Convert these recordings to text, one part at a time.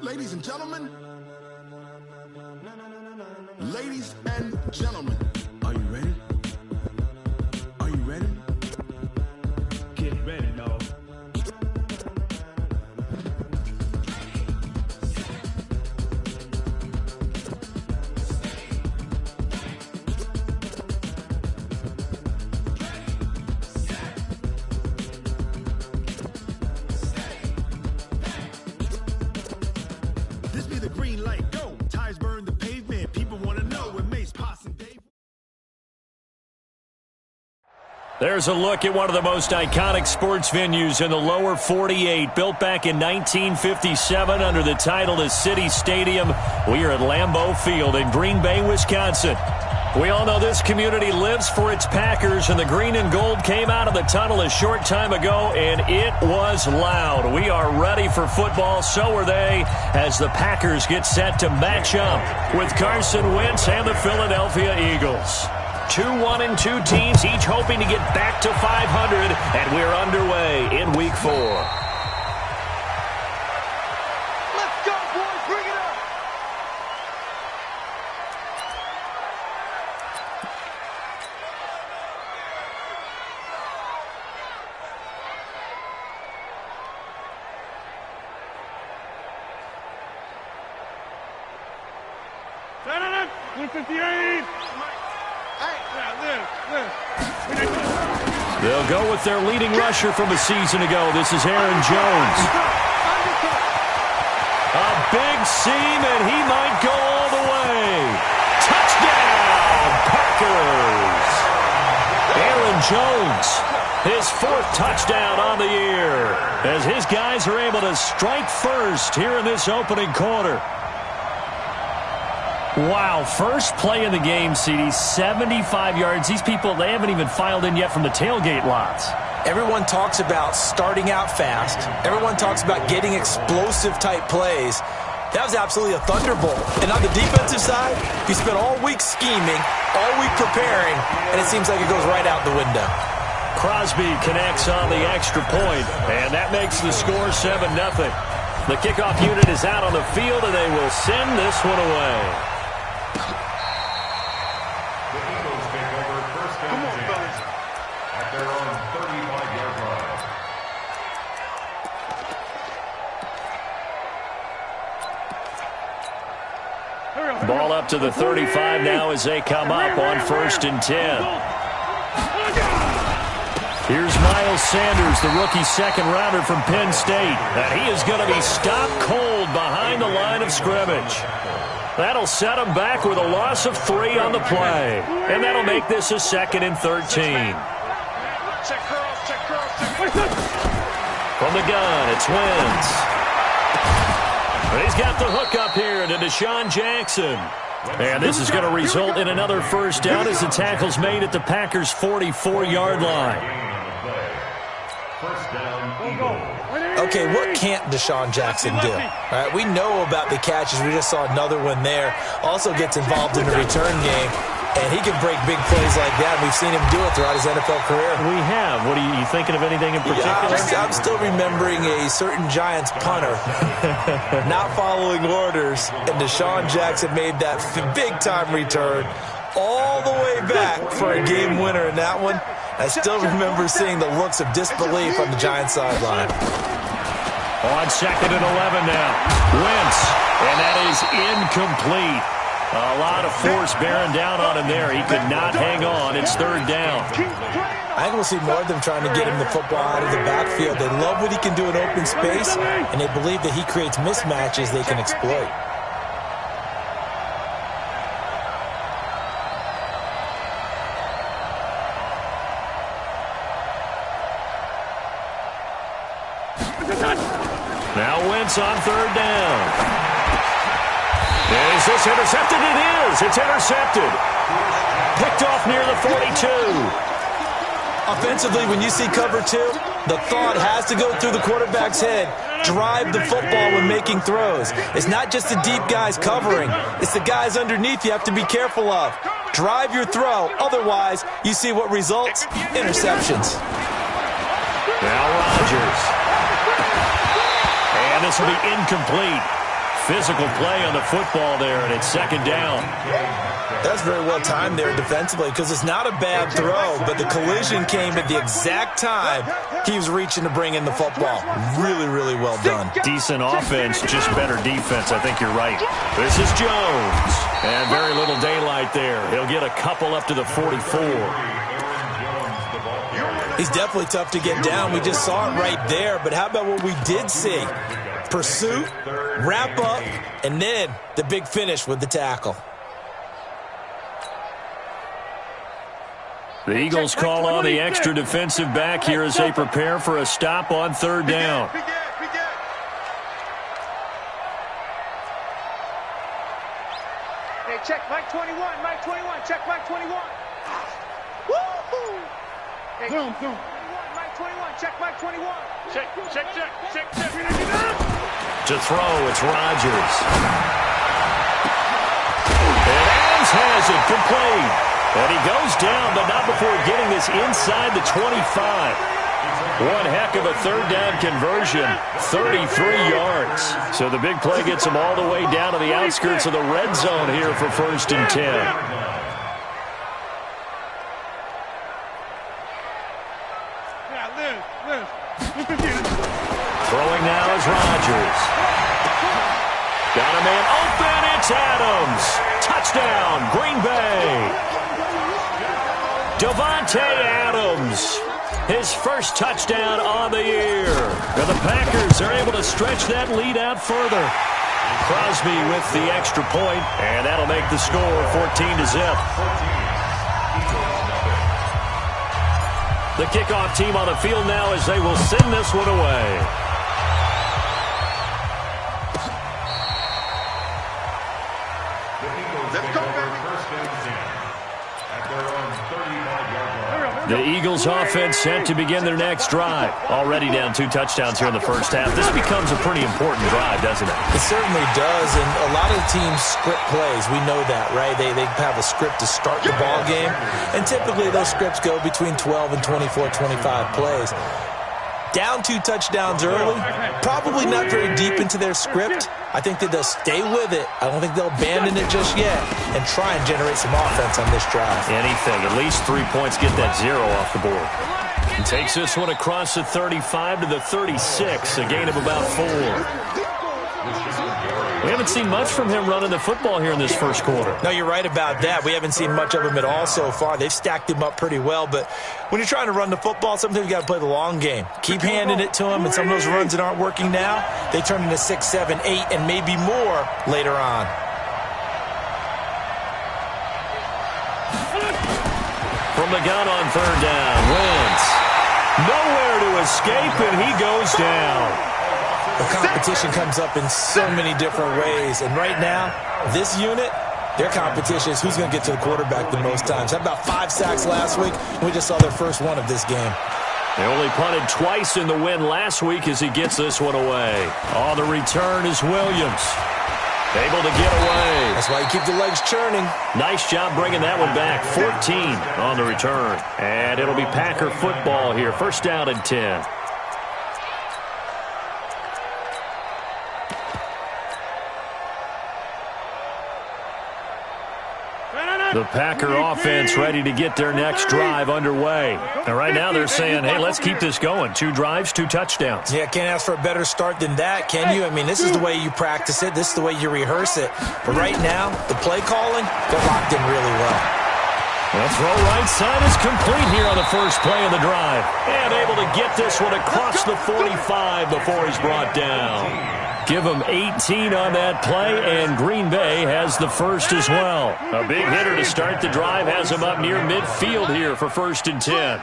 Ladies and gentlemen. Ladies and gentlemen. Are you ready? Are you ready? Get ready, dog. This be the green light, go. Tires burn the pavement. People want to know when Mace, Poss, and Dave. There's a look at one of the most iconic sports venues in the lower 48. Built back in 1957 under the title of City Stadium. We are at Lambeau Field in Green Bay, Wisconsin. We all know this community lives for its Packers, and the green and gold came out of the tunnel a short time ago, and it was loud. We are ready for football, so are they, as the Packers get set to match up with Carson Wentz and the Philadelphia Eagles. 2-1-2 teams, each hoping to get back to 500, and we're underway in Week 4. Let's go, boys. Bring it up. Turn it up. 158. They'll go with their leading rusher from a season ago. This is Aaron Jones. A big seam, and he might go all the way. Touchdown, Packers! Aaron Jones, his fourth touchdown on the year, as his guys are able to strike first here in this opening quarter. Wow, first play of the game, CD, 75 yards. These people, they haven't even filed in yet from the tailgate lots. Everyone talks about starting out fast. Everyone talks about getting explosive-type plays. That was absolutely a thunderbolt. And on the defensive side, you spent all week scheming, all week preparing, and it seems like it goes right out the window. Crosby connects on the extra point, and that makes the score 7-0. The kickoff unit is out on the field, and they will send this one away. Ball up to the 35 now as they come up on 1st and 10. Here's Miles Sanders, the rookie second-rounder from Penn State. And he is going to be stopped cold behind the line of scrimmage. That'll set him back with a loss of 3 on the play. And that'll make this a 2nd and 13. From the gun, it's Wentz. He's got the hook up here to Deshaun Jackson. And this is going to result in another first down as the tackle's made at the Packers' 44-yard line. Okay, what can't Deshaun Jackson do? All right, we know about the catches. We just saw another one there. Also gets involved in the return game. And he can break big plays like that. We've seen him do it throughout his NFL career. We have. What are you thinking of anything in particular? Yeah, I'm still remembering a certain Giants punter not following orders, and Deshaun Jackson made that big-time return all the way back for a game winner in that one. I still remember seeing the looks of disbelief on the Giants sideline. On 2nd and 11 now. Wentz, and that is incomplete. A lot of force bearing down on him there. He could not hang on. It's 3rd down. I think we'll see more of them trying to get him the football out of the backfield. They love what he can do in open space, and they believe that he creates mismatches they can exploit. Now Wentz on 3rd down. Is this intercepted? It is. It's intercepted. Picked off near the 42. Offensively, when you see cover 2, the thought has to go through the quarterback's head. Drive the football when making throws. It's not just the deep guys covering. It's the guys underneath you have to be careful of. Drive your throw. Otherwise, you see what results? Interceptions. Now Rodgers. And this will be incomplete. physical play on the football there, and it's second down. That's very well timed there defensively because it's not a bad throw, but the collision came at the exact time he was reaching to bring in the football. Really, really well done. Decent offense, just better defense. I think you're right. This is Jones, and very little daylight there. He'll get a couple up to the 44. He's definitely tough to get down. We just saw it right there, but how about what we did see? Pursuit, wrap up, and then the big finish with the tackle. The Eagles call on the extra defensive back here as they prepare for a stop on third down. Hey, check Mike 21, Mike 21, check Mike 21. Woo-hoo! Hey, Zoom. 21, Mike 21, check Mike 21. Check. To throw, it's Rodgers. And Adams has it complete. And he goes down, but not before getting this inside the 25. One heck of a third down conversion, 33 yards. So the big play gets him all the way down to the outskirts of the red zone here for 1st and 10. Throwing now is Rodgers. Got a man open, it's Adams. Touchdown, Green Bay. Davante Adams, his first touchdown on the year. And the Packers are able to stretch that lead out further. Crosby with the extra point, and that'll make the score 14-0. The kickoff team on the field now as they will send this one away. The Eagles offense set to begin their next drive. Already down 2 touchdowns here in the first half. This becomes a pretty important drive, doesn't it? It certainly does, and a lot of teams script plays. We know that, right? They have a script to start the ball game, and typically those scripts go between 12 and 24, 25 plays. Down 2 touchdowns early, probably not very deep into their script. I think that they'll stay with it. I don't think they'll abandon it just yet and try and generate some offense on this drive. Anything. At least 3 points, get that 0 off the board. He takes this one across the 35 to the 36, a gain of about 4. We haven't seen much from him running the football here in this first quarter. No, you're right about that. We haven't seen much of him at all so far. They've stacked him up pretty well, but when you're trying to run the football, sometimes you got to play the long game. Keep handing it to him, and some of those runs that aren't working now, they turn into 6, 7, 8, and maybe more later on. From the gun on third down, Wentz. Nowhere to escape, and he goes down. The competition comes up in so many different ways. And right now, this unit, their competition is who's going to get to the quarterback the most times. Had about 5 sacks last week, and we just saw their first one of this game. They only punted twice in the win last week as he gets this one away. On the return is Williams. Able to get away. That's why you keep the legs churning. Nice job bringing that one back. 14 on the return. And it'll be Packer football here. First down and 10. The Packer offense ready to get their next drive underway. And right now they're saying, hey, let's keep this going. 2 drives, 2 touchdowns. Yeah, can't ask for a better start than that, can you? I mean, this is the way you practice it. This is the way you rehearse it. But right now, the play calling, they're locked in really well. The throw right side is complete here on the first play of the drive. And able to get this one across the 45 before he's brought down. Give him 18 on that play, and Green Bay has the first as well. A big hitter to start the drive has him up near midfield here for 1st and 10.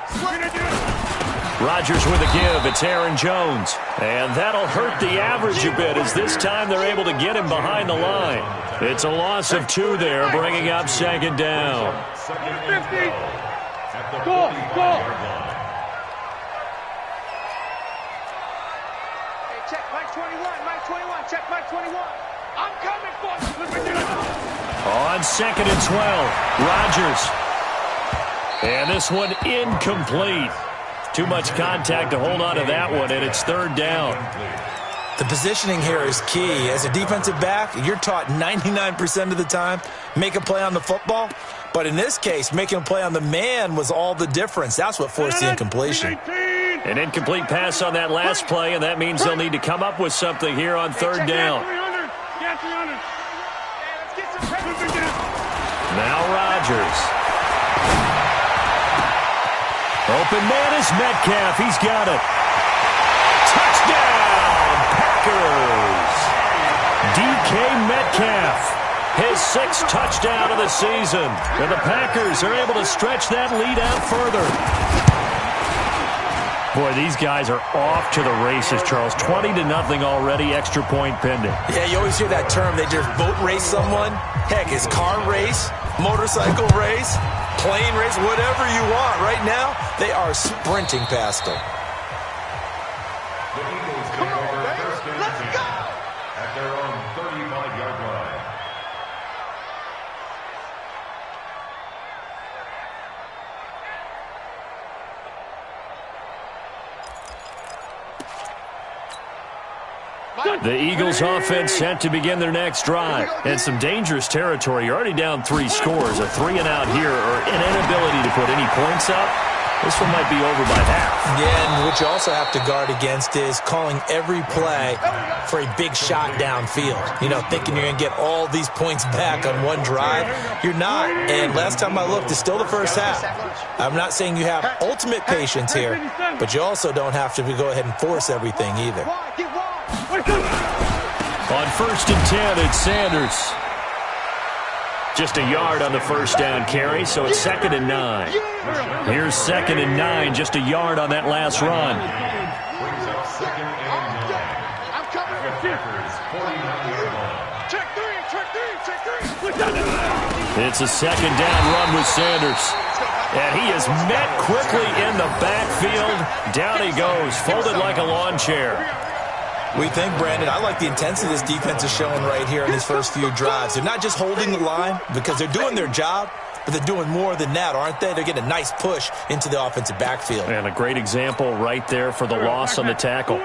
Rodgers with a give. It's Aaron Jones. And that'll hurt the average a bit as this time they're able to get him behind the line. It's a loss of 2 there, bringing up 2nd down. 50. Go. Check Mike 21, Mike 21, check Mike 21. I'm coming for you. On 2nd and 12, Rodgers. And this one incomplete. Too much contact to hold on to that one, and it's 3rd down. The positioning here is key. As a defensive back, you're taught 99% of the time, make a play on the football. But in this case, making a play on the man was all the difference. That's what forced the incompletion. An incomplete pass on that last play, and that means they'll need to come up with something here on third down. Now Rodgers. Open man is Metcalf. He's got it. Touchdown, Packers. DK Metcalf. His 6th touchdown of the season. And the Packers are able to stretch that lead out further. Boy, these guys are off to the races, Charles. 20-0 already, extra point pending. Yeah, you always hear that term. They just boat race someone. Heck, it's car race, motorcycle race, plane race, whatever you want. Right now, they are sprinting past them. The Eagles take over first and 10 at their own 35-yard line. The Eagles offense set to begin their next drive. And some dangerous territory. You're already down 3 scores. A 3-and-out here or an inability to put any points up. This one might be over by half. Yeah, and what you also have to guard against is calling every play for a big shot downfield. You know, thinking you're going to get all these points back on one drive. You're not. And last time I looked, it's still the first half. I'm not saying you have ultimate patience here, but you also don't have to go ahead and force everything either. On first and 10, it's Sanders. Just a yard on the first down carry, so it's 2nd and 9. Here's 2nd and 9, just a yard on that last run. Brings up 2nd and 9. I'm coming. Packers 49-yard line. Check three. It's a 2nd down run with Sanders. And he is met quickly in the backfield. Down he goes, folded like a lawn chair. We think, Brandon, I like the intensity this defense is showing right here in these first few drives. They're not just holding the line because they're doing their job, but they're doing more than that, aren't they? They're getting a nice push into the offensive backfield. And a great example right there for the loss on the tackle. On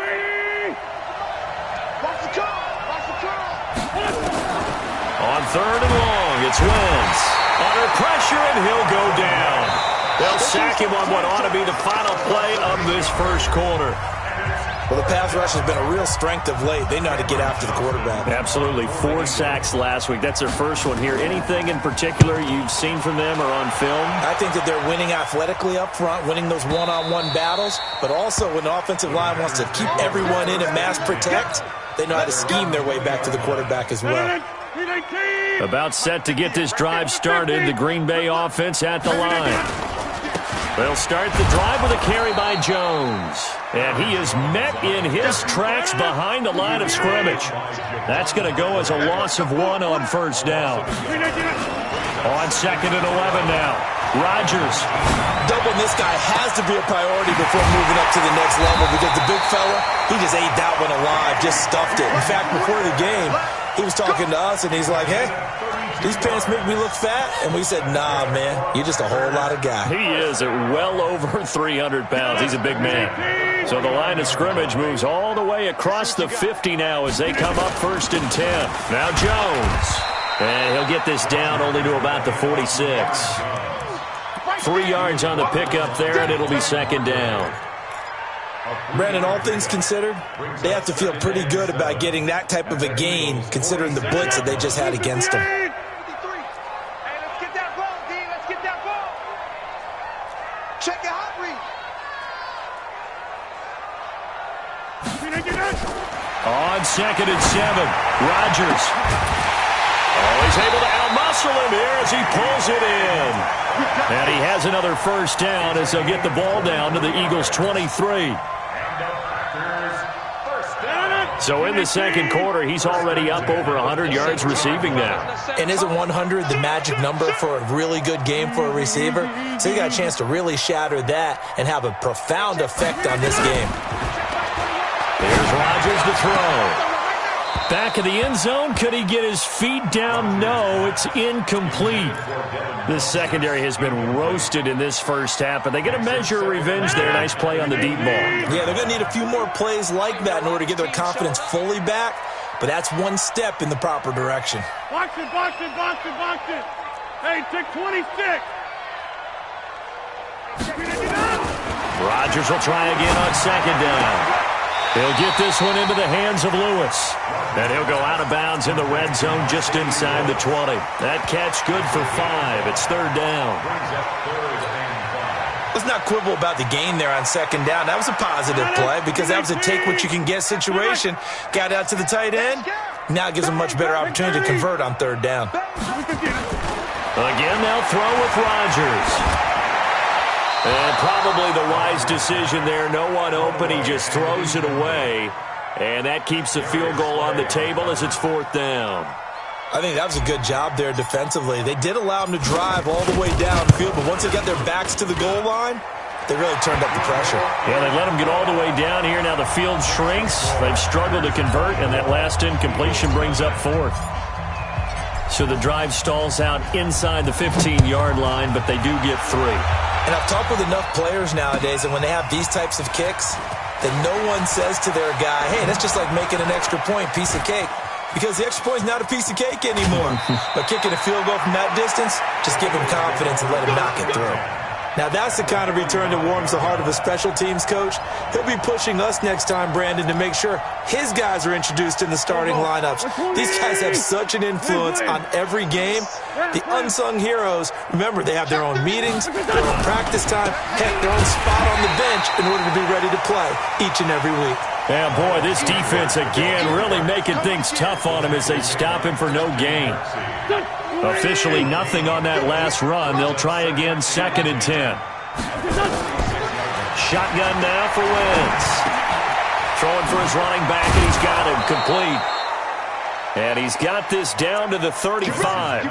3rd and long, it's Wentz. Under pressure, and he'll go down. They'll sack him on what ought to be the final play of this first quarter. Well, the pass rush has been a real strength of late. They know how to get after the quarterback. Absolutely. 4 sacks last week. That's their first one here. Anything in particular you've seen from them or on film? I think that they're winning athletically up front, winning those one-on-one battles, but also when the offensive line wants to keep everyone in and mass protect, they know how to scheme their way back to the quarterback as well. About set to get this drive started. The Green Bay offense at the line. They'll start the drive with a carry by Jones. And he is met in his tracks behind the line of scrimmage. That's going to go as a loss of 1 on first down. On 2nd and 11 now. Rodgers. Doubling this guy has to be a priority before moving up to the next level because the big fella, he just ate that one alive, just stuffed it. In fact, before the game, he was talking to us, and he's like, hey, these pants make me look fat. And we said, nah, man, you're just a whole lot of guy. He is at well over 300 pounds. He's a big man. So the line of scrimmage moves all the way across the 50 now as they come up 1st and 10. Now Jones. And he'll get this down only to about the 46. 3 yards on the pickup there, and it'll be 2nd down. Brandon, all things considered, they have to feel pretty good about getting that type of a gain considering the blitz that they just had against them. Hey, let's get that ball, D. Let's get that ball. Check the hot read. On 2nd and 7, Rodgers. Oh, he's able to out-muscle him here as he pulls it in. And he has another first down as they'll get the ball down to the Eagles' 23. So in the second quarter, he's already up over 100 yards receiving now. And isn't 100 the magic number for a really good game for a receiver? So he got a chance to really shatter that and have a profound effect on this game. Here's Rodgers to throw. Back of the end zone. Could he get his feet down? No, it's incomplete. This secondary has been roasted in this first half, but they get a measure of revenge there. Nice play on the deep ball. Yeah, they're going to need a few more plays like that in order to get their confidence fully back, but that's one step in the proper direction. Box it, box it, box it, box it. Hey, take 26. Rodgers will try again on second down. He'll get this one into the hands of Lewis. And he'll go out of bounds in the red zone just inside the 20. That catch good for 5. It's third down. Let's not quibble about the gain there on second down. That was a positive play because that was a take-what-you-can-get situation. Got out to the tight end. Now it gives them a much better opportunity to convert on third down. Again, they'll throw with Rodgers. And probably the wise decision there. No one open. He just throws it away. And that keeps the field goal on the table as it's fourth down. I think that was a good job there defensively. They did allow him to drive all the way downfield, but once they got their backs to the goal line, they really turned up the pressure. Yeah, they let him get all the way down here. Now the field shrinks. They've struggled to convert, and that last incompletion brings up fourth. So the drive stalls out inside the 15-yard line, but they do get 3. And I've talked with enough players nowadays, and when they have these types of kicks, that no one says to their guy, hey, that's just like making an extra point, piece of cake. Because the extra point is not a piece of cake anymore. But kicking a field goal from that distance, just give him confidence and let him knock it through. Now, that's the kind of return that warms the heart of a special teams coach. He'll be pushing us next time, Brandon, to make sure his guys are introduced in the starting lineups. These guys have such an influence on every game. The unsung heroes, remember, they have their own meetings, their own practice time, heck, their own spot on the bench in order to be ready to play each and every week. Yeah, boy, this defense, again, really making things tough on him as they stop him for no gain. Officially nothing on that last run. They'll try again, 2nd and 10. Shotgun now for Wentz. Throwing for his running back, and he's got him complete. And he's got this down to the 35.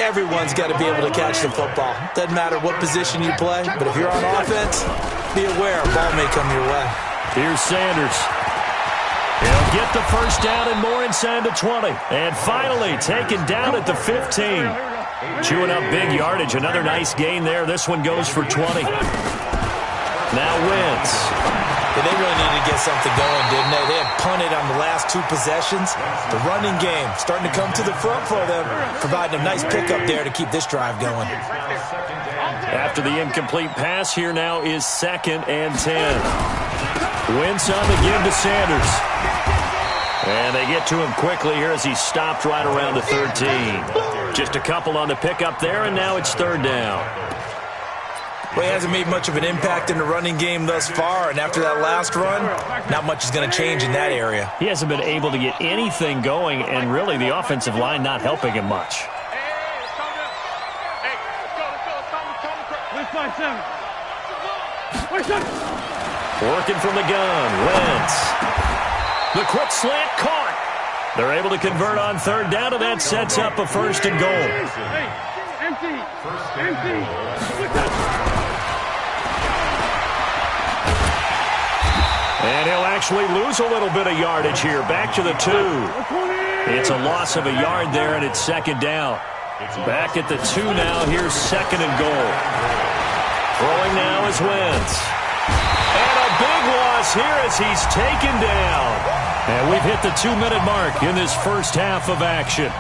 Everyone's got to be able to catch the football. Doesn't matter what position you play, but if you're on offense, be aware a ball may come your way. Here's Sanders. He'll get the first down and more inside the 20. And finally taken down at the 15. Chewing up big yardage. Another nice gain there. This one goes for 20. Now Wentz. Yeah, they really needed to get something going, didn't they? They had punted on the last 2 possessions. The running game starting to come to the front for them, providing a nice pickup there to keep this drive going. After the incomplete pass, here now is 2nd and 10. Wentz on the give to Sanders. And they get to him quickly here as he stopped right around the 13. Just a couple on the pickup there, and now it's third down. Well, he hasn't made much of an impact in the running game thus far, and after that last run, not much is going to change in that area. He hasn't been able to get anything going, and really the offensive line not helping him much. Working from the gun, Wentz. The quick slant caught. They're able to convert on third down, and that sets up a 1st and goal. Empty. And he'll actually lose a little bit of yardage here. Back to the 2. It's a loss of a yard there, and it's 2nd down. Back at the 2 now. Here's 2nd and goal. Throwing now is Wentz. And a big loss here as he's taken down. And we've hit the 2-minute mark in this first half of action.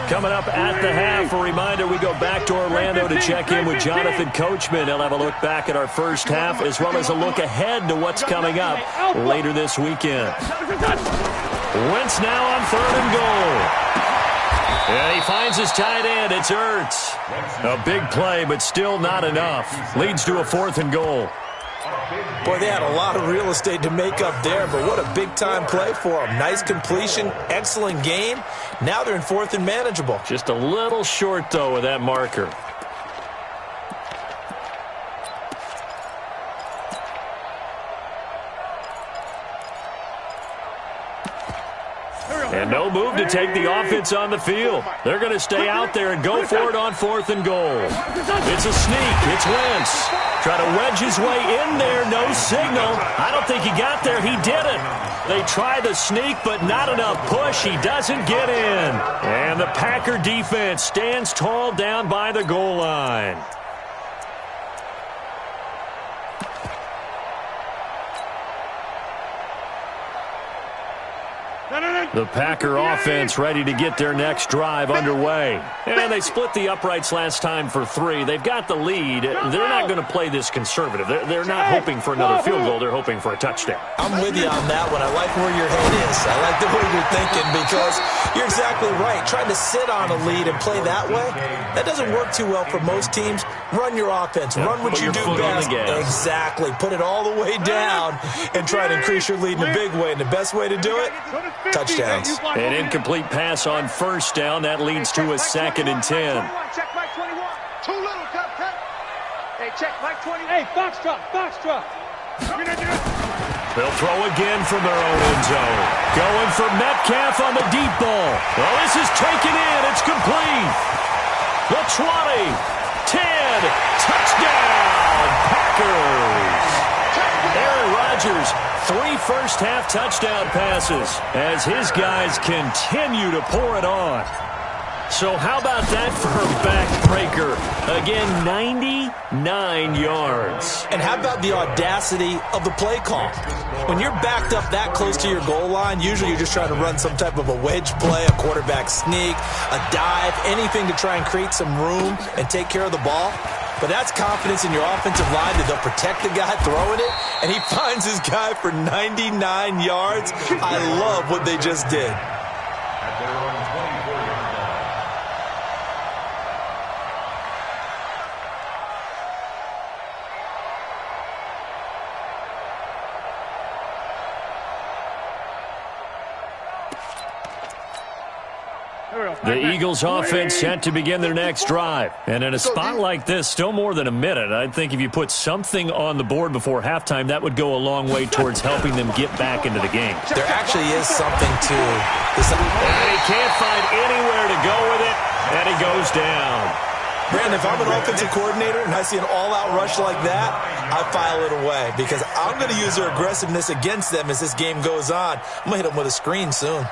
Coming up at the half, a reminder, we go back to Orlando to check in with Jonathan Coachman. He'll have a look back at our first half as well as a look ahead to what's coming up later this weekend. Wentz now on 3rd and goal. And he finds his tight end. It's Ertz. A big play, but still not enough. Leads to a 4th and goal. Boy, they had a lot of real estate to make up there, but what a big-time play for them. Nice completion, excellent game. Now they're in 4th and manageable. Just a little short, though, with that marker. And no move to take the offense on the field. They're going to stay out there and go for it on 4th and goal. It's a sneak. It's Wentz. Try to wedge his way in there. No signal. I don't think he got there. He didn't. They try the sneak, but not enough push. He doesn't get in. And the Packer defense stands tall down by the goal line. The Packer offense ready to get their next drive underway. And they split the uprights last time for 3. They've got the lead. They're not going to play this conservative. They're not hoping for another field goal. They're hoping for a touchdown. I'm with you on that one. I like where your head is. I like the way you're thinking because you're exactly right. Trying to sit on a lead and play that way, that doesn't work too well for most teams. Run your offense. Run what you do best. Exactly. Put it all the way down and try to increase your lead in a big way. And the best way to do it, touchdown. An incomplete pass on 1st down. That leads to a 2nd and 10. Check Mike 21. Too little, cut. Hey, check Mike 20. Hey, box truck. They'll throw again from their own end zone. Going for Metcalf on the deep ball. Well, this is taken in. It's complete. The 20. 10. Touchdown, Packers. Aaron Rodgers, 3 first-half touchdown passes as his guys continue to pour it on. So how about that for a backbreaker? Again, 99 yards. And how about the audacity of the play call? When you're backed up that close to your goal line, usually you're just trying to run some type of a wedge play, a quarterback sneak, a dive, anything to try and create some room and take care of the ball. But that's confidence in your offensive line that they'll protect the guy throwing it, and he finds his guy for 99 yards. I love what they just did. At their own 24-yard line. The Eagles offense set to begin their next drive. And in a spot like this, still more than a minute, I think if you put something on the board before halftime, that would go a long way towards helping them get back into the game. There actually is something to this. And he can't find anywhere to go with it, and he goes down. Brandon, if I'm an offensive coordinator and I see an all-out rush like that, I file it away because I'm going to use their aggressiveness against them as this game goes on. I'm going to hit them with a screen soon.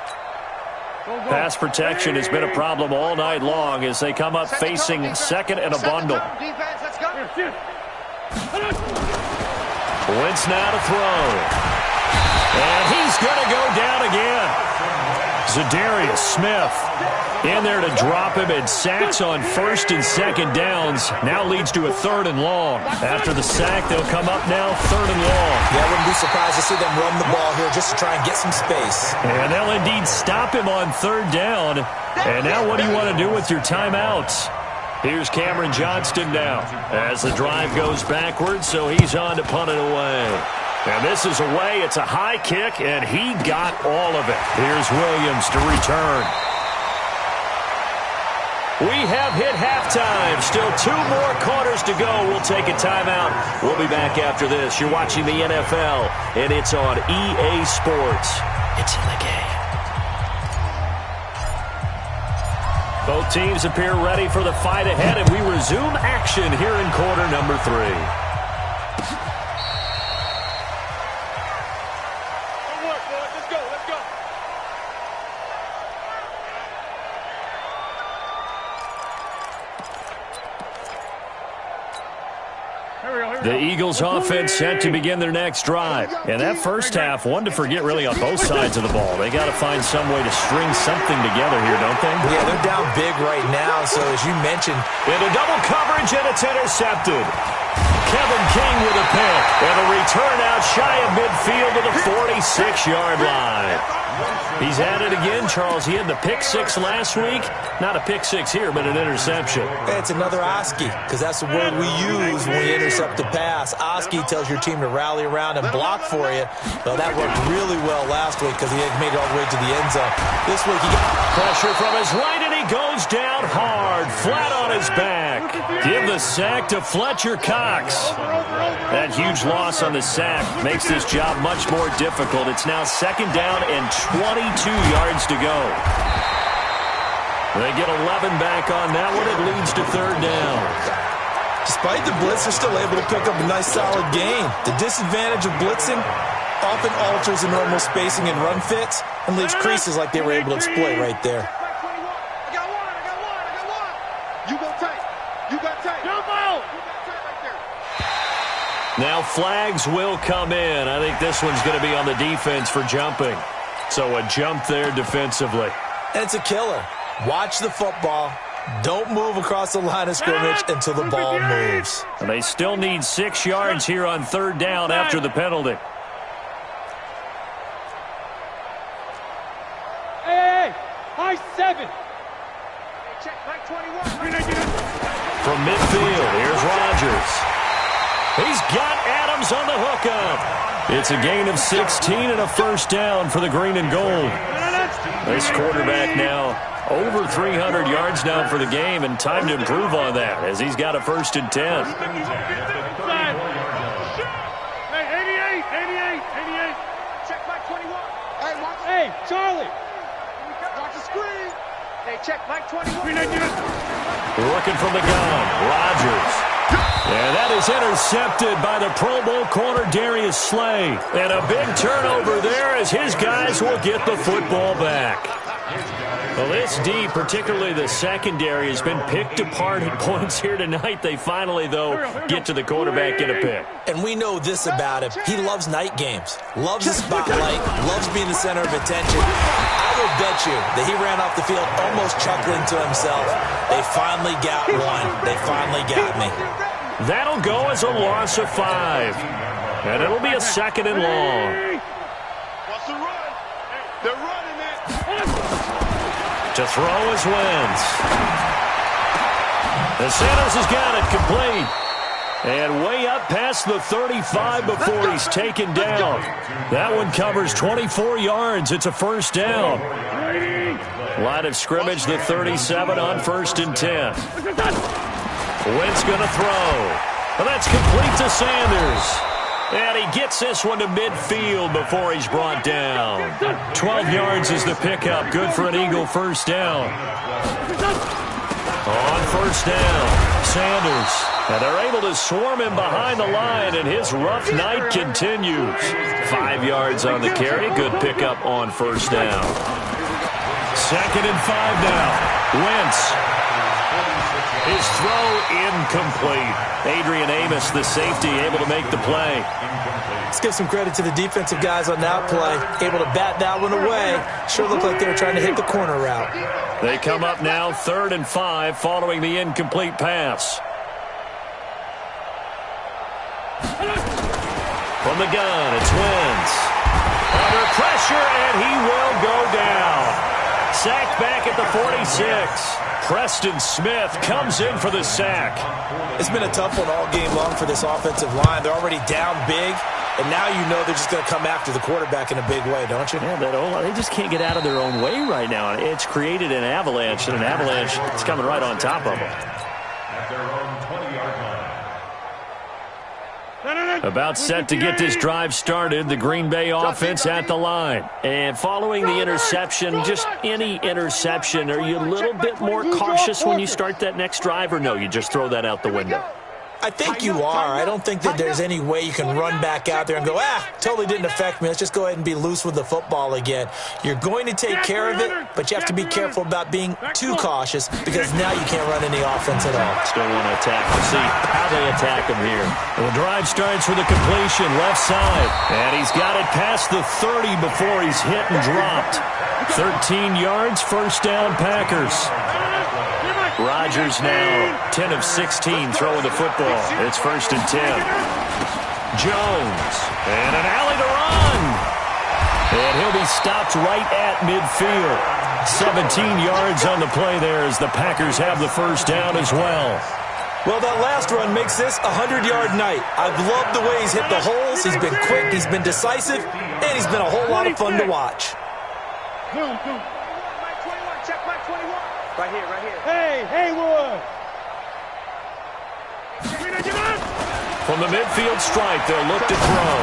Pass protection has been a problem all night long as they come up facing 2nd and a bundle. Wentz now to throw. And he's going to go down again. Za'Darius Smith in there to drop him, and sacks on 1st and 2nd downs. Now leads to a 3rd and long. After the sack, they'll come up now 3rd and long. Yeah, I wouldn't be surprised to see them run the ball here just to try and get some space. And they'll indeed stop him on 3rd down. And now what do you want to do with your timeouts? Here's Cameron Johnston now as the drive goes backwards, so he's on to punt it away. And this is away. It's a high kick, and he got all of it. Here's Williams to return. We have hit halftime. Still 2 more quarters to go. We'll take a timeout. We'll be back after this. You're watching the NFL, and it's on EA Sports. It's in the game. Both teams appear ready for the fight ahead, and we resume action here in quarter number 3. The Eagles offense set to begin their next drive. And that first half, one to forget really on both sides of the ball. They got to find some way to string something together here, don't they? Yeah, they're down big right now. So as you mentioned, into double coverage, and it's intercepted. Kevin King with a pick. And a return out shy of midfield to the 46-yard line. He's at it again, Charles. He had the pick 6 last week. Not a pick 6 here, but an interception. It's another Oski, because that's the word we use when we intercept the pass. Oski tells your team to rally around and block for you. Well, that worked really well last week because he had made it all the way to the end zone. This week he got pressure from his right, and he he goes down hard, flat on his back. Give the sack to Fletcher Cox. That huge loss on the sack makes this job much more difficult. It's now 2nd down and 22 yards to go. They get 11 back on that one. It leads to 3rd down. Despite the blitz, they're still able to pick up a nice solid gain. The disadvantage of blitzing often alters the normal spacing and run fits and leaves creases like they were able to exploit right there. I got one. You go tight. You got tight. Jump out. You got tight right there. Now flags will come in. I think this one's going to be on the defense for jumping. So a jump there defensively. And it's a killer. Watch the football. Don't move across the line of scrimmage until the ball moves. And they still need 6 yards here on 3rd down after the penalty. Hey, high 7. Check, Mike 21. From midfield, here's Rodgers. He's got Adams on the hookup. It's a gain of 16 and a 1st down for the green and gold. This quarterback now over 300 yards now for the game, and time to improve on that as he's got a 1st and 10. Hey, 88. Check Mike 21. Hey, Charlie. Watch the screen. Hey, check Mike 21. Working from the gun, Rodgers. And that is intercepted by the Pro Bowl corner Darius Slay. And a big turnover there as his guys will get the football back. Well, this D, particularly the secondary, has been picked apart at points here tonight. They finally, though, get to the quarterback in a pick. And we know this about him. He loves night games, loves the spotlight, loves being the center of attention. I will bet you that he ran off the field almost chuckling to himself. They finally got one. They finally got me. That'll go as a loss of 5. And it'll be a 2nd and long. What's the run? They're running it. To throw is Wentz. And Sanders has got it complete. And way up past the 35 before he's taken down. That one covers 24 yards. It's a 1st down. Line of scrimmage, the 37 on 1st and 10. Wentz going to throw. And that's complete to Sanders. And he gets this one to midfield before he's brought down. 12 yards is the pickup. Good for an Eagle 1st down. On 1st down, Sanders. And they're able to swarm him behind the line, and his rough night continues. 5 yards on the carry. Good pickup on 1st down. 2nd and 5 now. Wentz. His throw incomplete. Adrian Amos, the safety, able to make the play. Let's give some credit to the defensive guys on that play. Able to bat that one away. Sure looked like they were trying to hit the corner route. They come up now 3rd and 5 following the incomplete pass. From the gun, it's Wentz. Under pressure, and he will go down. Sacked back at the 46. Preston Smith comes in for the sack. It's been a tough one all game long for this offensive line. They're already down big, and now you know they're just going to come after the quarterback in a big way, don't you? Yeah, they just can't get out of their own way right now. It's created an avalanche, and an avalanche is coming right on top of them. At their own 20-yard line. About set to get this drive started, the Green Bay offense at the line. And following the interception, just any interception, are you a little bit more cautious when you start that next drive, or no, you just throw that out the window? I think you are. I don't think that there's any way you can run back out there and go, totally didn't affect me. Let's just go ahead and be loose with the football again. You're going to take care of it, but you have to be careful about being too cautious because now you can't run any offense at all. Still want to attack. We'll see how they attack him here. The drive starts with a completion left side, and he's got it past the 30 before he's hit and dropped. 13 yards, 1st down Packers. Rodgers now 10 of 16 throwing the football. It's 1st and 10. Jones, and an alley to run. And he'll be stopped right at midfield. 17 yards on the play there as the Packers have the 1st down as well. Well, that last run makes this a 100-yard night. I've loved the way he's hit the holes. He's been quick, he's been decisive, and he's been a whole lot of fun to watch. Right here, right here. Hey, Haywood! From the midfield stripe, they'll look to throw.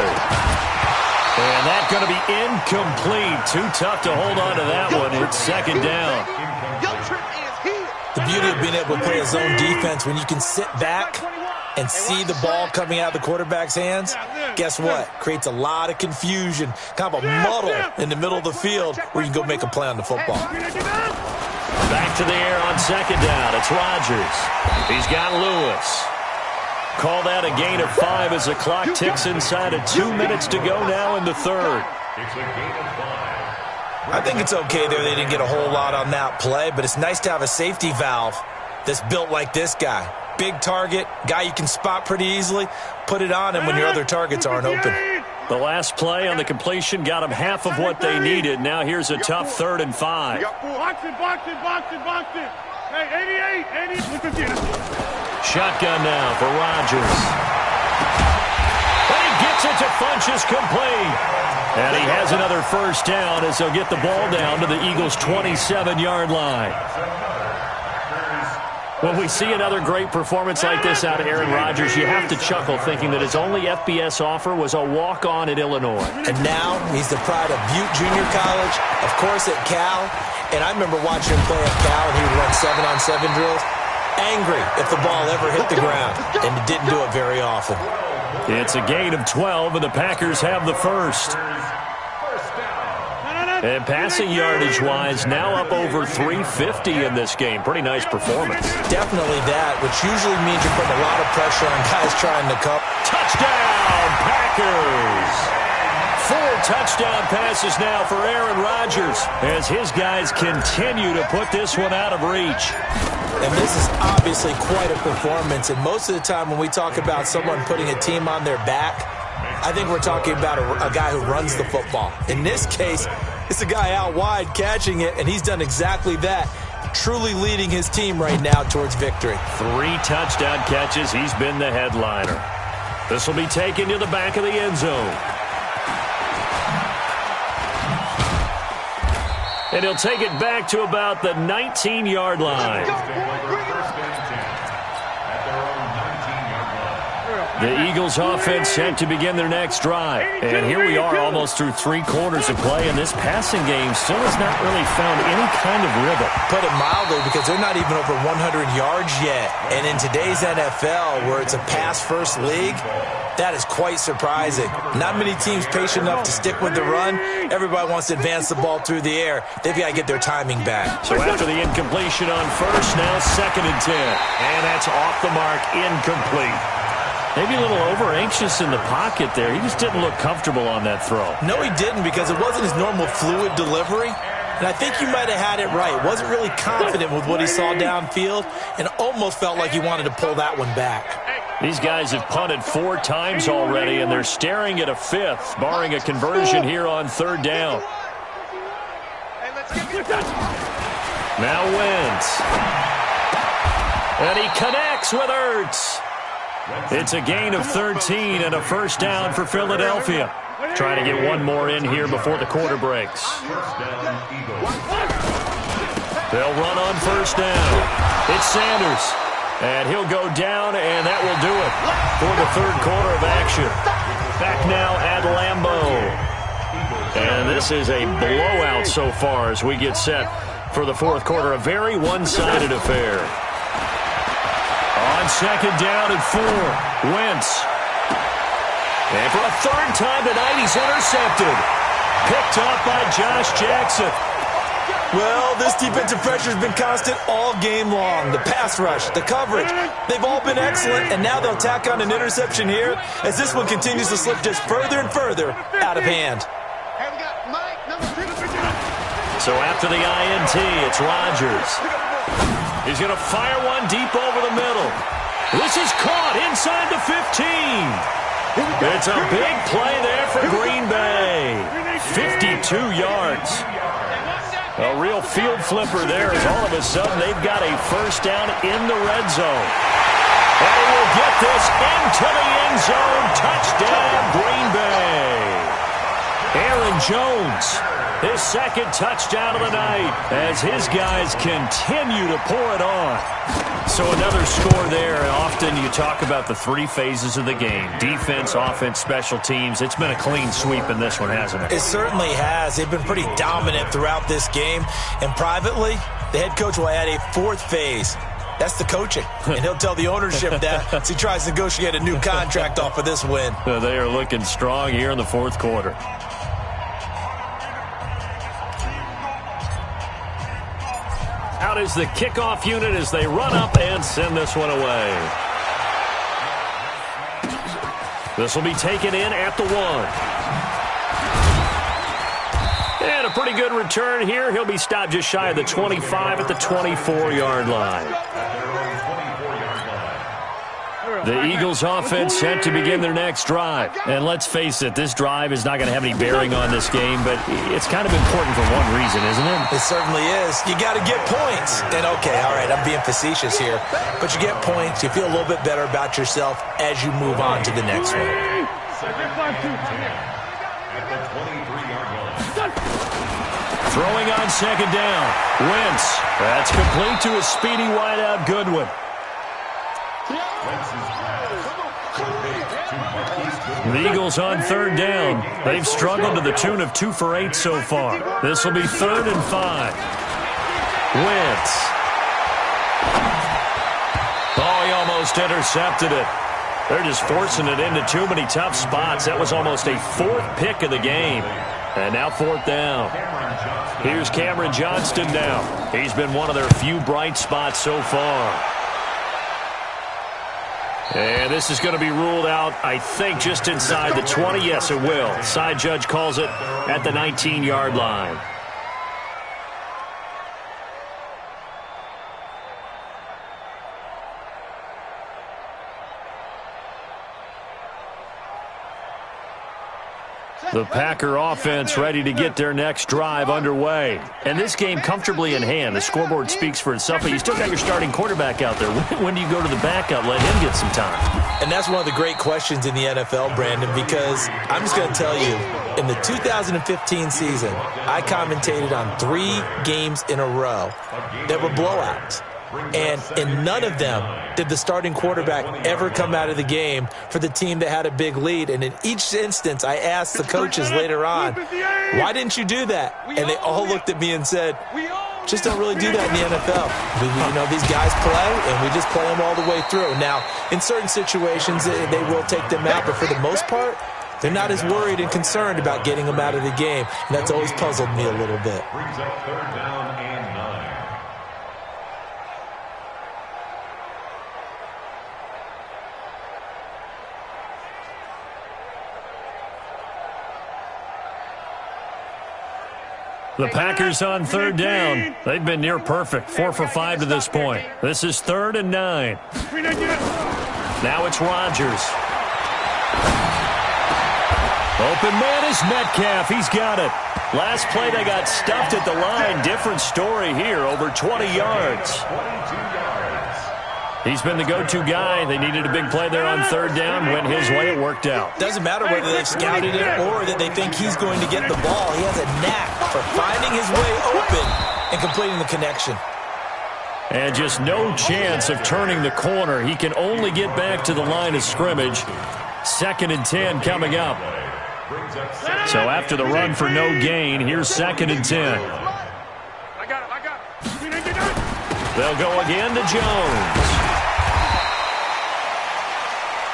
And that's going to be incomplete. Too tough to hold on to that one. It's second down. The beauty of being able to play a zone defense when you can sit back and see the ball coming out of the quarterback's hands, guess what? Creates a lot of confusion, kind of a muddle in the middle of the field where you can go make a play on the football. Back to the air on second down. It's Rodgers. He's got Lewis. Call that a gain of 5 as the clock ticks inside of 2 minutes to go now in the third. It's a gain of 5. I think it's okay there. They didn't get a whole lot on that play, but it's nice to have a safety valve that's built like this guy. Big target, guy you can spot pretty easily. Put it on him when your other targets aren't open. The last play on the completion got them half of what they needed. Now here's a tough 3rd and 5. Box it. Hey, 88. Look at this. Shotgun now for Rodgers. And he gets it to Funchess complete. And he has another first down as they'll get the ball down to the Eagles' 27-yard line. When we see another great performance like this out of Aaron Rodgers, you have to chuckle thinking that his only FBS offer was a walk-on at Illinois. And now he's the pride of Butte Junior College, of course at Cal. And I remember watching him play at Cal, and he would run 7-on-7 drills. Angry if the ball ever hit the ground, and it didn't do it very often. It's a gain of 12, and the Packers have the first. And passing yardage-wise, now up over 350 in this game. Pretty nice performance. Definitely that, which usually means you're putting a lot of pressure on guys trying to cover. Touchdown, Packers! 4 touchdown passes now for Aaron Rodgers as his guys continue to put this one out of reach. And this is obviously quite a performance. And most of the time when we talk about someone putting a team on their back, I think we're talking about a guy who runs the football. In this case, it's a guy out wide catching it, and he's done exactly that, truly leading his team right now towards victory. 3 touchdown catches. He's been the headliner. This will be taken to the back of the end zone. And he'll take it back to about the 19-yard line. The Eagles offense set to begin their next drive. And here we are almost through 3 quarters of play, and this passing game still has not really found any kind of rhythm. Put it mildly, because they're not even over 100 yards yet. And in today's NFL, where it's a pass-first league, that is quite surprising. Not many teams patient enough to stick with the run. Everybody wants to advance the ball through the air. They've got to get their timing back. So after the incompletion on first, now 2nd and 10. And that's off the mark, incomplete. Maybe a little over-anxious in the pocket there. He just didn't look comfortable on that throw. No, he didn't, because it wasn't his normal fluid delivery. And I think you might have had it right. Wasn't really confident with what he saw downfield and almost felt like he wanted to pull that one back. These guys have punted 4 times already, and they're staring at a 5th, barring a conversion here on 3rd down. Now Wentz. And he connects with Ertz. It's a gain of 13 and a first down for Philadelphia. Trying to get one more in here before the quarter breaks. They'll run on first down. It's Sanders. And he'll go down, and that will do it for the 3rd quarter of action. Back now at Lambeau. And this is a blowout so far as we get set for the 4th quarter. A very one-sided affair. On 2nd down and 4, Wentz. And for a 3rd time tonight, he's intercepted. Picked up by Josh Jackson. Well, this defensive pressure has been constant all game long. The pass rush, the coverage, they've all been excellent, and now they'll tack on an interception here as this one continues to slip just further and further out of hand. So after the INT, it's Rodgers. He's going to fire one deep over the middle. This is caught inside the 15. It's a big play there for Green Bay. 52 yards. A real field flipper there as all of a sudden they've got a first down in the red zone. And he will get this into the end zone. Touchdown, Green Bay. Aaron Jones his second touchdown of the night as his guys continue to pour it on. So another score there. And often you talk about the three phases of the game: defense, offense, special teams. It's been a clean sweep in this one, hasn't it? It certainly has. They've been pretty dominant throughout this game. And privately, the head coach will add a fourth phase. That's the coaching. And he'll tell the ownership that as he tries to negotiate a new contract off of this win. They are looking strong here in the fourth quarter. Out is the kickoff unit as they run up and send this one away. This will be taken in at the 1. And a pretty good return here. He'll be stopped just shy of the 25 at the 24-yard line. The Eagles offense set to begin their next drive. And let's face it, this drive is not going to have any bearing on this game, but it's kind of important for one reason, isn't it? It certainly is. You got to get points. And okay, all right, I'm being facetious here, but you get points, you feel a little bit better about yourself as you move on to the next one. Throwing on second down. Wentz. That's complete to a speedy wideout Goodwin. The Eagles on third down. They've struggled to the tune of 2 for 8 so far. This will be 3rd and 5. Wentz. Oh, he almost intercepted it. They're just forcing it into too many tough spots. That was almost a 4th pick of the game. And now 4th down. Here's Cameron Johnston now. He's been one of their few bright spots so far. And this is going to be ruled out, I think, just inside the 20. Yes, it will. Side judge calls it at the 19-yard line. The Packer offense ready to get their next drive underway. And this game comfortably in hand. The scoreboard speaks for itself, but you still got your starting quarterback out there. When do you go to the backup, let him get some time? And that's one of the great questions in the NFL, Brandon, because I'm just going to tell you, in the 2015 season, I commentated on 3 games in a row that were blowouts. And in none of them did the starting quarterback ever come out of the game for the team that had a big lead. And in each instance, I asked the coaches later on, why didn't you do that? And they all looked at me and said, just don't really do that in the NFL. You know, these guys play, and we just play them all the way through. Now, in certain situations, they will take them out, but for the most part, they're not as worried and concerned about getting them out of the game. And that's always puzzled me a little bit. Brings up 3rd down and 9. The Packers on 3rd down. They've been near perfect, 4 for 5 to this point. This is 3rd and 9. Now it's Rodgers. Open man is Metcalf. He's got it. Last play they got stuffed at the line. Different story here, over 20 yards. He's been the go-to guy. They needed a big play there on 3rd down. Went his way. It worked out. Doesn't matter whether they've scouted it or that they think he's going to get the ball. He has a knack for finding his way open and completing the connection. And just no chance of turning the corner. He can only get back to the line of scrimmage. 2nd and 10 coming up. So after the run for no gain, here's 2nd and 10. I got it. They'll go again to Jones.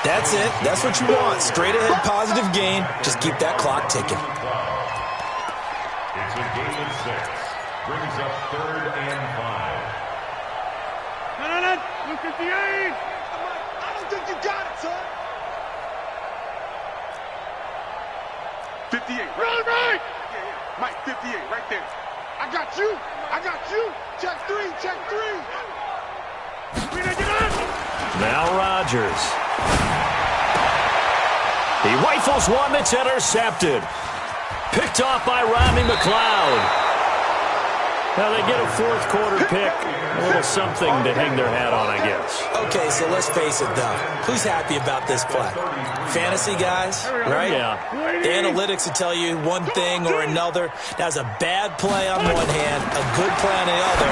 That's it. That's what you want. Straight ahead, positive gain. Just keep that clock ticking. It's a gain of 6. Brings up 3rd and 5. 258. I don't think you got it, son. 58. Right. Yeah. Mike, 58, right there. I got you. Check 3. Now Rodgers. He rifles one that's intercepted. Picked off by Rodney McLeod. Now they get a fourth quarter pick. A little something to hang their hat on, I guess. Okay, so let's face it, though. Who's happy about this play? Fantasy guys, right? Yeah. The analytics will tell you one thing or another. That's a bad play on one hand, a good play on the other,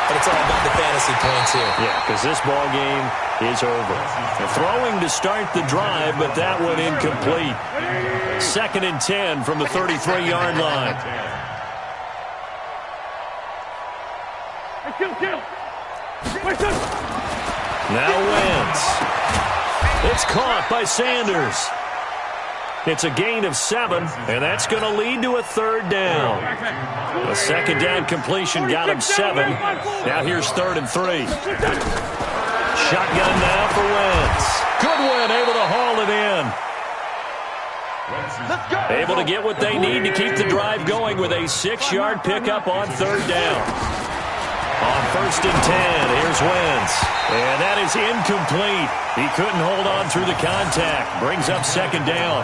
but it's all about the fantasy points here. Yeah, because this ball game is over. They're throwing to start the drive, but that one incomplete. 2nd and 10 from the 33-yard line. Now Wentz. It's caught by Sanders. It's a gain of 7, and that's going to lead to a 3rd down. A 2nd down completion got him 7. Now here's 3rd and 3. Shotgun now for Wentz. Goodwin able to haul it in. Able to get what they need to keep the drive going with a 6-yard pickup on 3rd down. On 1st and 10, here's Wentz. And that is incomplete. He couldn't hold on through the contact. Brings up 2nd down.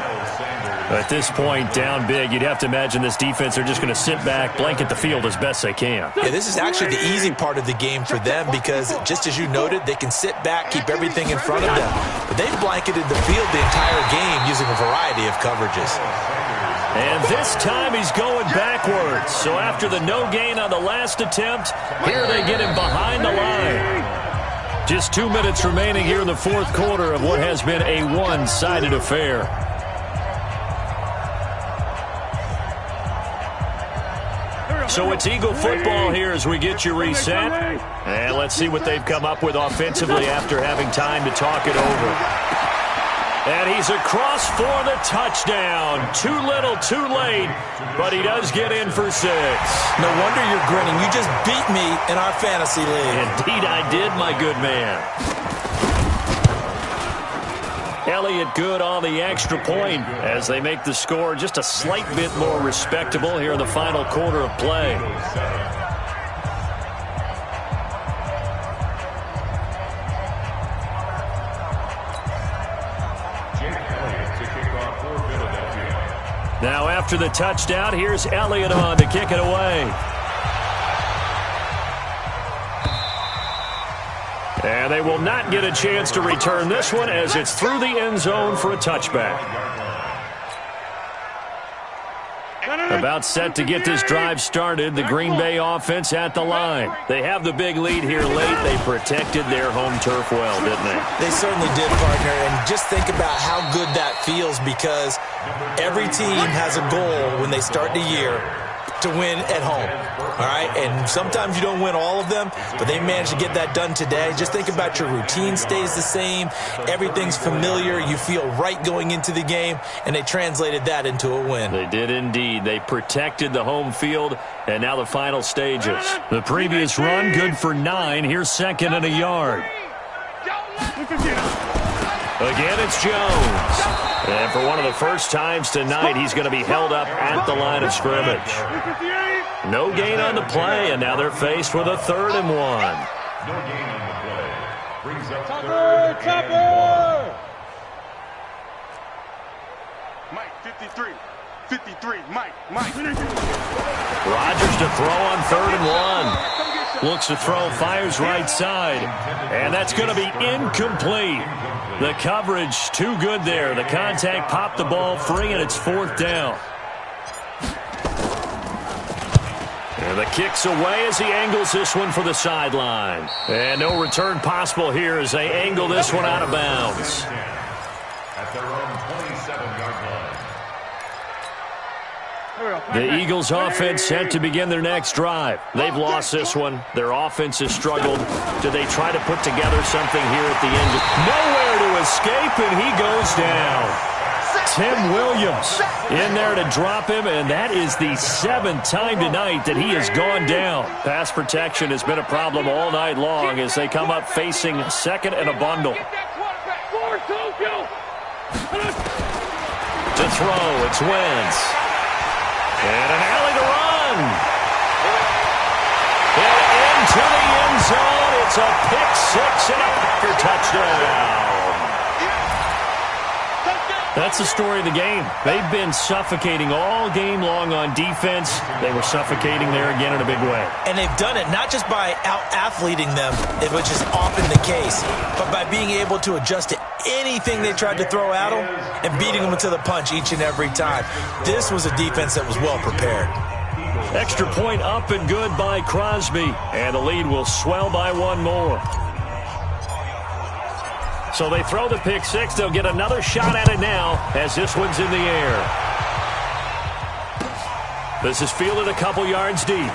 At this point, down big, you'd have to imagine this defense are just going to sit back, blanket the field as best they can. Yeah, this is actually the easy part of the game for them because, just as you noted, they can sit back, keep everything in front of them. But they've blanketed the field the entire game using a variety of coverages. And this time he's going backwards. So after the no gain on the last attempt, here they get him behind the line. Just 2 minutes remaining here in the 4th quarter of what has been a one-sided affair. So it's Eagle football here as we get you reset. And let's see what they've come up with offensively after having time to talk it over. And he's across for the touchdown. Too little, too late, but he does get in for 6. No wonder you're grinning. You just beat me in our fantasy league. Indeed I did, my good man. Elliott good on the extra point as they make the score just a slight bit more respectable here in the final quarter of play. Now after the touchdown, here's Elliott on to kick it away. And they will not get a chance to return this one as it's through the end zone for a touchback. About set to get this drive started, the Green Bay offense at the line. They have the big lead here late. They protected their home turf well, didn't they? They certainly did, partner. And just think about how good that feels because every team has a goal when they start the year to win at home, all right? And sometimes you don't win all of them, but they managed to get that done today. Just think about your routine stays the same. Everything's familiar. You feel right going into the game, and they translated that into a win. They did indeed. They protected the home field, and now the final stages. The previous run, good for 9. Here's 2nd and a yard. Again, it's Jones. And for one of the first times tonight, he's going to be held up at the line of scrimmage. No gain on the play, and now they're faced with a 3rd and 1. No gain on the play. Brings up 3rd and 1. Mike, 53. 53, Mike. Rodgers to throw on 3rd and 1. Looks to throw, fires right side. And that's going to be incomplete. The coverage too good there. The contact popped the ball free, and it's 4th down. And the kick's away as he angles this one for the sideline. And no return possible here as they angle this one out of bounds. At their own 27-yard line. The Eagles offense set to begin their next drive. They've lost this one. Their offense has struggled. Do they try to put together something here at the end? Nowhere to escape, and he goes down. Tim Williams in there to drop him, and that is the 7th time tonight that he has gone down. Pass protection has been a problem all night long as they come up facing 2nd and a bundle. To throw, it's Wentz. And an alley to run. And into the end zone. It's a pick 6 and a Packer touchdown. That's the story of the game. They've been suffocating all game long on defense. They were suffocating there again in a big way. And they've done it not just by out-athleting them, which is often the case, but by being able to adjust to anything they tried to throw at them and beating them to the punch each and every time. This was a defense that was well prepared. Extra point up and good by Crosby. And the lead will swell by one more. So they throw the pick six. They'll get another shot at it now as this one's in the air. This is fielded a couple yards deep.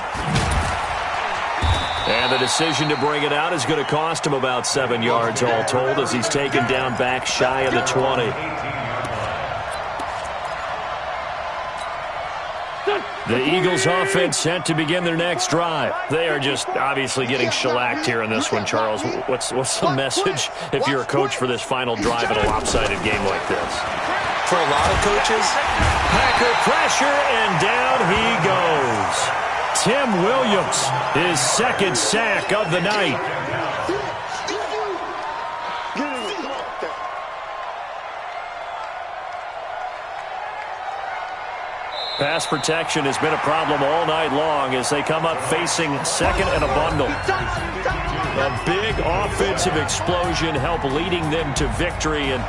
And the decision to bring it out is going to cost him about 7 yards all told as he's taken down back shy of the 20. The Eagles offense set to begin their next drive. They are just obviously getting shellacked here in this one, Charles. What's the message if you're a coach for this final drive in a lopsided game like this? For a lot of coaches, Packer pressure, and down he goes. Tim Williams, his second sack of the night. Pass protection has been a problem all night long as they come up facing second and a bundle. A big offensive explosion helped leading them to victory, and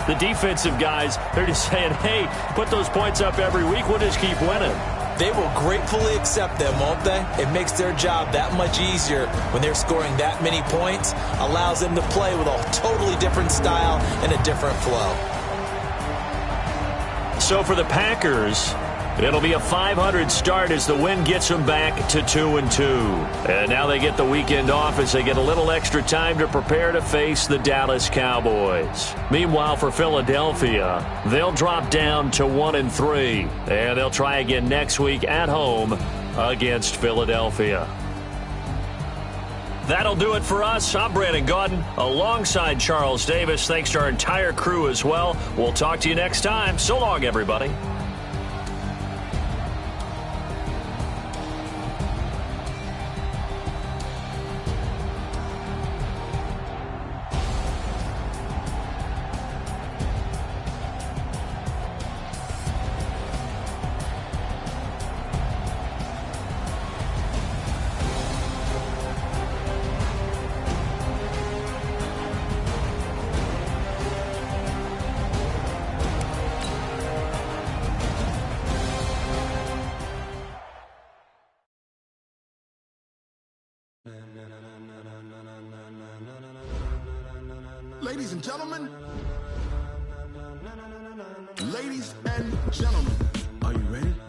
the defensive guys, they're just saying, hey, put those points up every week, we'll just keep winning. They will gratefully accept them, won't they? It makes their job that much easier when they're scoring that many points, allows them to play with a totally different style and a different flow. So for the Packers, it'll be a 500 start as the win gets them back to 2-2. And now they get the weekend off as they get a little extra time to prepare to face the Dallas Cowboys. Meanwhile, for Philadelphia, they'll drop down to 1-3. And they'll try again next week at home against Philadelphia. That'll do it for us. I'm Brandon Gaudin alongside Charles Davis. Thanks to our entire crew as well. We'll talk to you next time. So long, everybody. Ladies and gentlemen, are you ready?